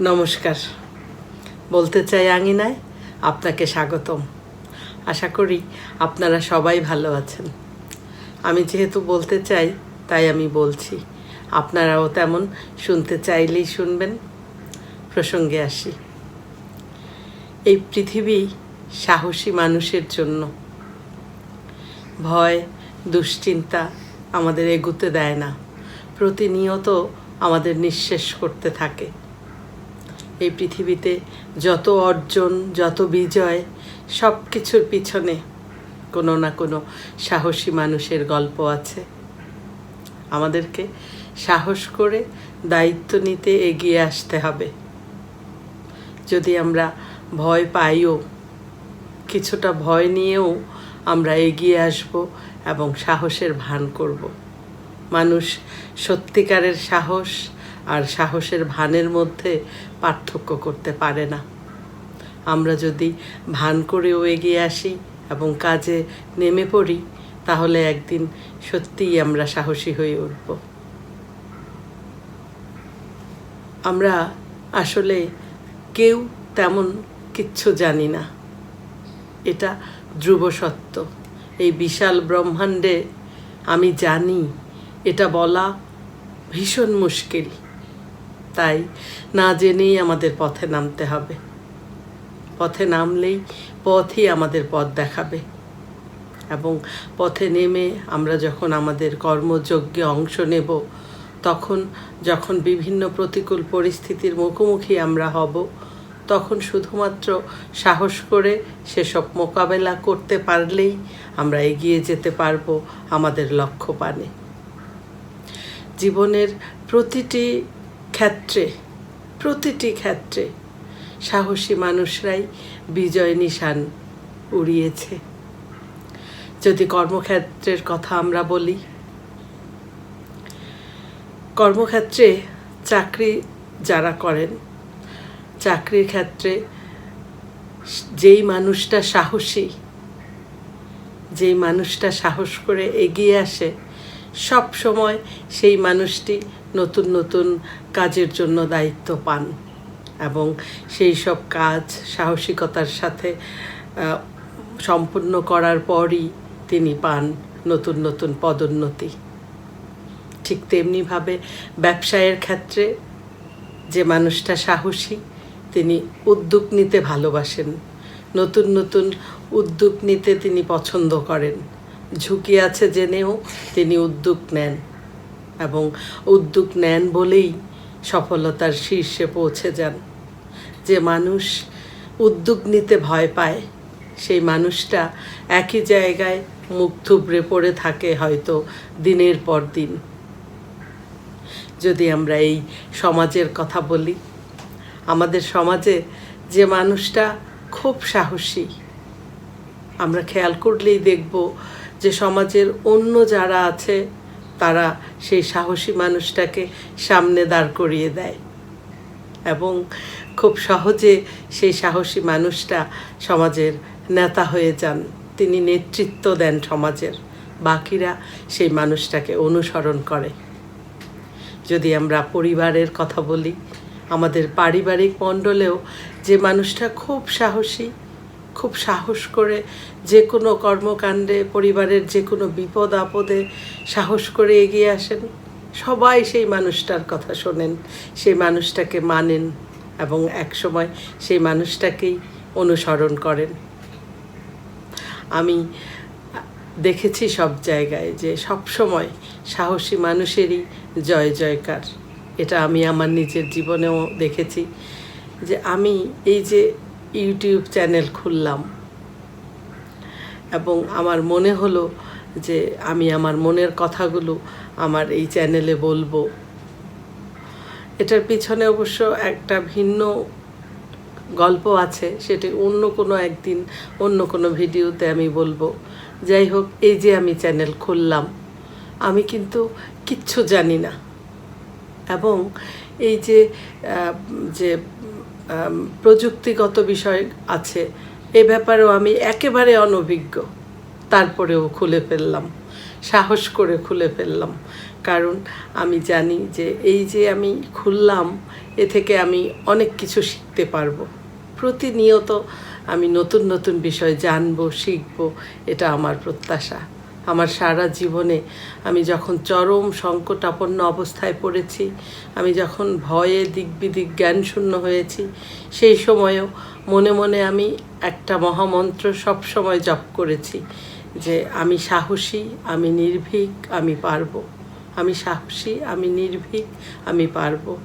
নমস্কার। বলতে চাই আঙিনায় আপনাকে স্বাগতম। আশা করি আপনারা সবাই ভালো আছেন। আমি যেহেতু বলতে চাই তাই আমি বলছি, আপনারাও তেমন শুনতে চাইলেই শুনবেন। প্রসঙ্গে আসি। এই পৃথিবী সাহসী মানুষের জন্য। ভয়, দুশ্চিন্তা আমাদের এগুতে দেয় না, প্রতিনিয়ত আমাদের নিঃশেষ করতে থাকে। এই পৃথিবীতে যত অর্জন, যত বিজয়, সব কিছুর পিছনে কোনো না কোনো সাহসী মানুষের গল্প আছে। আমাদেরকে সাহস করে দায়িত্ব নিতে এগিয়ে আসতে হবে। যদি আমরা ভয় পাইও, কিছুটা ভয় নিয়েও আমরা এগিয়ে আসব এবং সাহসের ভান করব। মানুষ সত্যিকারের সাহস আর সাহসের ভানের মধ্যে পার্থক্য করতে পারে না। আমরা যদি ভান করেও এগিয়ে আসি এবং কাজে নেমে পড়ি, তাহলে একদিন সত্যিই আমরা সাহসী হয়ে উঠব। আমরা আসলে কেউ তেমন কিচ্ছু জানি না, এটা ধ্রুব সত্য। এই বিশাল ব্রহ্মাণ্ডে আমি জানি, এটা বলা ভীষণ মুশকিল। তাই না জেনেই আমাদের পথে নামতে হবে। পথে নামলেই পথই আমাদের পথ দেখাবে। এবং পথে নেমে আমরা যখন আমাদের কর্মযজ্ঞে অংশ নেব, তখন যখন বিভিন্ন প্রতিকূল পরিস্থিতির মুখোমুখি আমরা হব, তখন শুধুমাত্র সাহস করে সেসব মোকাবেলা করতে পারলেই আমরা এগিয়ে যেতে পারবো আমাদের লক্ষ্য পানে। জীবনের প্রতিটি ক্ষেত্রে সাহসী মানুষরাই বিজয় নিশান উড়িয়েছে। যদি কর্মক্ষেত্রের কথা আমরা বলি, কর্মক্ষেত্রে চাকরি যারা করেন, চাকরির ক্ষেত্রে যেই মানুষটা সাহসী, যেই মানুষটা সাহস করে এগিয়ে আসে, সব সময় সেই মানুষটি নতুন নতুন কাজের জন্য দায়িত্ব পান এবং সেই সব কাজ সাহসিকতার সাথে সম্পূর্ণ করার পরই তিনি পান নতুন নতুন পদোন্নতি। ঠিক তেমনিভাবে ব্যবসায়ের ক্ষেত্রে যে মানুষটা সাহসী, তিনি উদ্যোগ নিতে ভালোবাসেন, নতুন নতুন উদ্যোগ নিতে তিনি পছন্দ করেন। ঝুঁকি আছে জেনেও তিনি উদ্যোগ নেন এবং উদ্যোগ নেন বলেই সফলতার শীর্ষে পৌঁছে যান। যে মানুষ উদ্যোগ নিতে ভয় পায়, সেই মানুষটা একই জায়গায় মুখ থুবড়ে পড়ে থাকে হয়তো দিনের পর দিন। যদি আমরা এই সমাজের কথা বলি, আমাদের সমাজে যে মানুষটা খুব সাহসী, আমরা খেয়াল করলেই দেখব যে সমাজের অন্য যারা আছে তারা সেই সাহসী মানুষটাকে সামনে দাঁড় করিয়ে দেয় এবং খুব সহজে সেই সাহসী মানুষটা সমাজের নেতা হয়ে যান। তিনি নেতৃত্ব দেন সমাজের, বাকিরা সেই মানুষটাকে অনুসরণ করে। যদি আমরা পরিবারের কথা বলি, আমাদের পারিবারিক মণ্ডলেও যে মানুষটা খুব সাহসী, খুব সাহস করে যে কোনো কর্মকাণ্ডে, পরিবারের যে কোনো বিপদ আপদে সাহস করে এগিয়ে আসেন, সবাই সেই মানুষটার কথা শোনেন, সেই মানুষটাকে মানেন এবং একসময় সেই মানুষটাকেই অনুসরণ করেন। আমি দেখেছি সব জায়গায় যে সব সময় সাহসী মানুষেরই জয় জয়কার। এটা আমি আমার নিজের জীবনেও দেখেছি। যে আমি এই যে ইউটিউব চ্যানেল খুললাম এবং আমার মনে হলো যে আমি আমার মনের কথাগুলো আমার এই চ্যানেলে বলবো, এটার পিছনে অবশ্য একটা ভিন্ন গল্প আছে, সেটি অন্য কোনো একদিন অন্য কোনো ভিডিওতে আমি বলবো। যাই হোক, এই যে আমি চ্যানেল খুললাম, আমি কিন্তু কিচ্ছু জানি না এবং এই যে যে প্রযুক্তিগত বিষয় আছে, এ ব্যাপারেও আমি একেবারে অনভিজ্ঞ। তারপরেও খুলে ফেললাম, সাহস করে খুলে ফেললাম, কারণ আমি জানি যে এই যে আমি খুললাম, এ থেকে আমি অনেক কিছু শিখতে পারবো। প্রতিনিয়ত আমি নতুন নতুন বিষয় জানবো, শিখবো, এটা আমার প্রত্যাশা। আমার সারা জীবনে আমি যখন চরম সংকটাপন্ন অবস্থায় পড়েছি, আমি যখন ভয়ে দিক বিদিক জ্ঞানশূন্য হয়েছি, সেই সময়েও মনে মনে আমি একটা মহামন্ত্র সবসময় জপ করেছি যে আমি সাহসী, আমি নির্ভীক, আমি পারবো। আমি সাহসী, আমি নির্ভীক, আমি পারবো।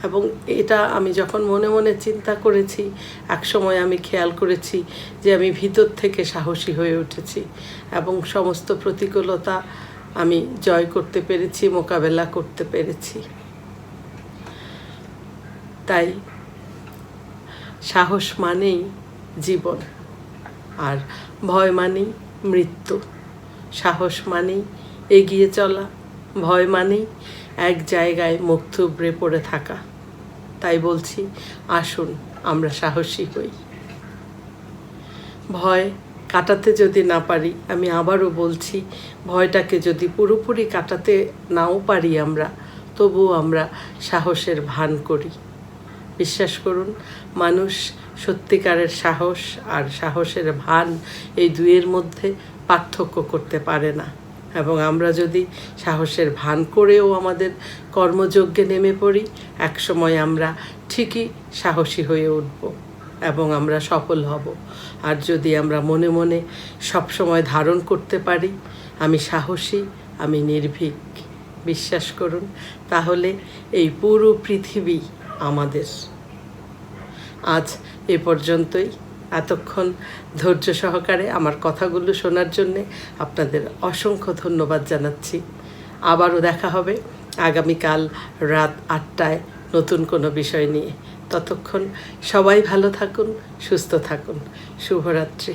এবং এটা আমি যখন মনে মনে চিন্তা করেছি, একসময় আমি খেয়াল করেছি যে আমি ভিতর থেকে সাহসী হয়ে উঠেছি এবং সমস্ত প্রতিকূলতা আমি জয় করতে পেরেছি, মোকাবেলা করতে পেরেছি। তাই সাহস মানেই জীবন, আর ভয় মানেই মৃত্যু। সাহস মানেই এগিয়ে চলা, ভয় মানেই এক জায়গায় মুখ থুবড়ে পড়ে থাকা। তাই বলছি, আসুন আমরা সাহসী হই। ভয় কাটাতে যদি না পারি, আমি আবারও বলছি, ভয়টাকে যদি পুরোপুরি কাটাতে নাও পারি আমরা, তবুও আমরা সাহসের ভান করি। বিশ্বাস করুন, মানুষ সত্যিকারের সাহস আর সাহসের ভান এই দুইয়ের মধ্যে পার্থক্য করতে পারে না। এবং আমরা যদি সাহসের ভান করেও আমাদের কর্মযজ্ঞে নেমে পড়ি, একসময় আমরা ঠিকই সাহসী হয়ে উঠব এবং আমরা সফল হব। আর যদি আমরা মনে মনে সবসময় ধারণ করতে পারি আমি সাহসী, আমি নির্ভীক, বিশ্বাস করুন, তাহলে এই পুরো পৃথিবী আমাদের। আজ এ পর্যন্তই। এতক্ষণ ধৈর্য সহকারে আমার কথাগুলো শোনার জন্যে আপনাদের অসংখ্য ধন্যবাদ জানাচ্ছি। আবারও দেখা হবে আগামীকাল রাত 8টায় নতুন কোনো বিষয় নিয়ে। ততক্ষণ সবাই ভালো থাকুন, সুস্থ থাকুন। শুভরাত্রি।